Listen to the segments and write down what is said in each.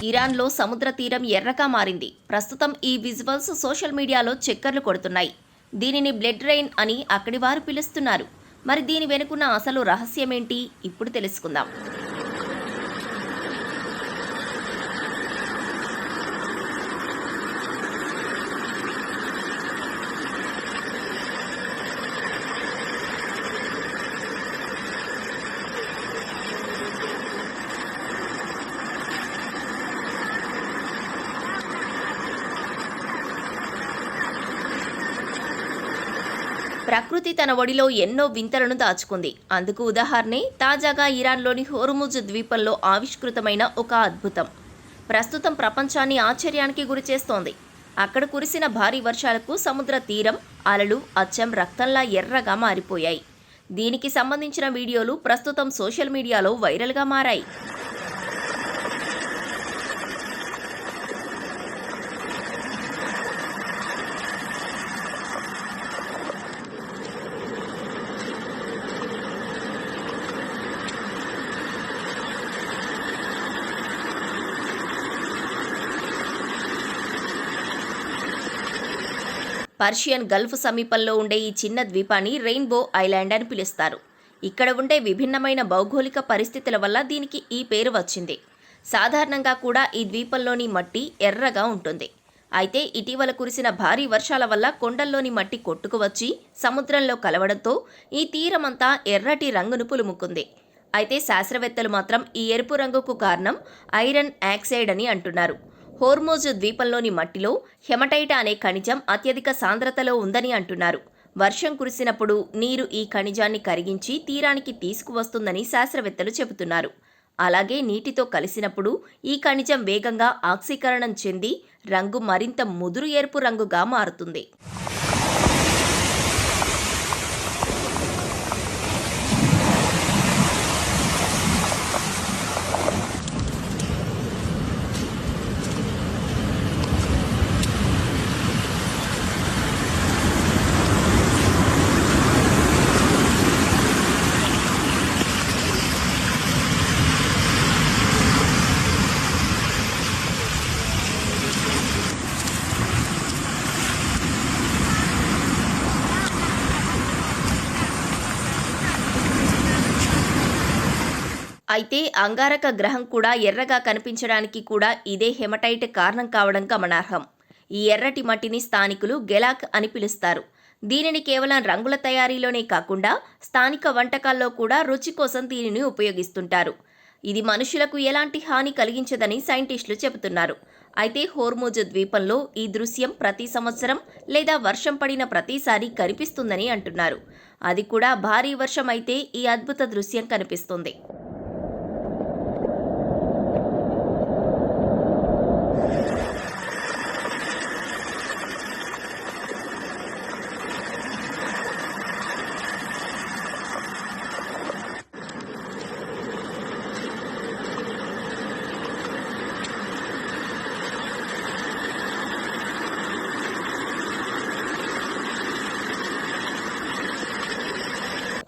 ఇరాన్లో సముద్ర తీరం ఎర్రగా మారింది. ప్రస్తుతం ఈ విజువల్స్ సోషల్ మీడియాలో చక్కర్లు కొడుతున్నాయి. దీనిని బ్లడ్ రెయిన్ అని అక్కడి వారు పిలుస్తున్నారు. మరి దీని వెనుకున్న అసలు రహస్యమేంటి ఇప్పుడు తెలుసుకుందాం. ప్రకృతి తన ఒడిలో ఎన్నో వింతలను దాచుకుంది. అందుకు ఉదాహరణే తాజాగా ఇరాన్లోని హోర్ముజ్ ద్వీపంలో ఆవిష్కృతమైన ఒక అద్భుతం. ప్రస్తుతం ప్రపంచాన్ని ఆశ్చర్యానికి గురిచేస్తోంది. అక్కడ కురిసిన భారీ వర్షాలకు సముద్ర తీరం అలలు అచ్చం రక్తంలా ఎర్రగా మారిపోయాయి. దీనికి సంబంధించిన వీడియోలు ప్రస్తుతం సోషల్ మీడియాలో వైరల్గా మారాయి. పర్షియన్ గల్ఫ్ సమీపంలో ఉండే ఈ చిన్న ద్వీపాన్ని రెయిన్బో ఐలాండ్ అని పిలుస్తారు. ఇక్కడ ఉండే విభిన్నమైన భౌగోళిక పరిస్థితుల వల్ల దీనికి ఈ పేరు వచ్చింది. సాధారణంగా కూడా ఈ ద్వీపంలోని మట్టి ఎర్రగా ఉంటుంది. అయితే ఇటీవల కురిసిన భారీ వర్షాల వల్ల కొండల్లోని మట్టి కొట్టుకువచ్చి సముద్రంలో కలవడంతో ఈ తీరమంతా ఎర్రటి రంగును పులుముకుంది. అయితే శాస్త్రవేత్తలు మాత్రం ఈ ఎరుపు రంగుకు కారణం ఐరన్ ఆక్సైడ్ అని అంటున్నారు. హోర్ముజ్ ద్వీపంలోని మట్టిలో హెమటైట్ అనే ఖనిజం అత్యధిక సాంద్రతలో ఉందని అంటున్నారు. వర్షం కురిసినప్పుడు నీరు ఈ ఖనిజాన్ని కరిగించి తీరానికి తీసుకువస్తుందని శాస్త్రవేత్తలు చెబుతున్నారు. అలాగే నీటితో కలిసినప్పుడు ఈ ఖనిజం వేగంగా ఆక్సీకరణం చెంది రంగు మరింత ముదురు ఎరుపు రంగుగా మారుతుంది. అయితే అంగారక గ్రహం కూడా ఎర్రగా కనిపించడానికి కూడా ఇదే హెమటైట్ కారణం కావడం గమనార్హం. ఈ ఎర్రటి మట్టిని స్థానికులు గెలాక్ అని పిలుస్తారు. దీనిని కేవలం రంగుల తయారీలోనే కాకుండా స్థానిక వంటకాల్లో కూడా రుచి కోసం దీనిని ఉపయోగిస్తుంటారు. ఇది మనుషులకు ఎలాంటి హాని కలిగించదని సైంటిస్టులు చెబుతున్నారు. అయితే హోర్ముజ్ ద్వీపంలో ఈ దృశ్యం ప్రతి సంవత్సరం లేదా వర్షం పడిన ప్రతిసారి కనిపిస్తుందని అంటున్నారు. అది కూడా భారీ వర్షం అయితే ఈ అద్భుత దృశ్యం కనిపిస్తుంది.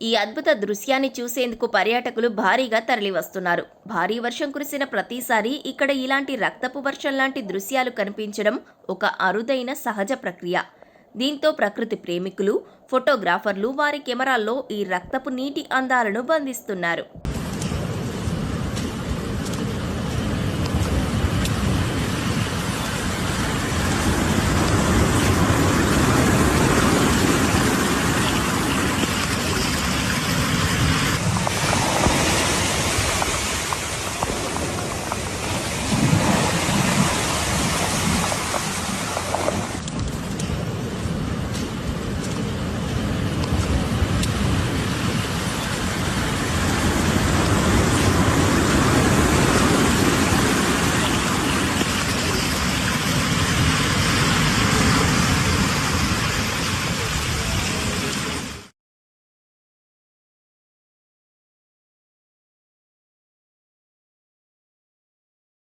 ఈ అద్భుత దృశ్యాన్ని చూసేందుకు పర్యాటకులు భారీగా తరలివస్తున్నారు. భారీ వర్షం కురిసిన ప్రతిసారి ఇక్కడ ఇలాంటి రక్తపు వర్షం లాంటి దృశ్యాలు కనిపించడం ఒక అరుదైన సహజ ప్రక్రియ. దీంతో ప్రకృతి ప్రేమికులు, ఫోటోగ్రాఫర్లు వారి కెమెరాల్లో ఈ రక్తపు నీటి అందాలను బంధిస్తున్నారు.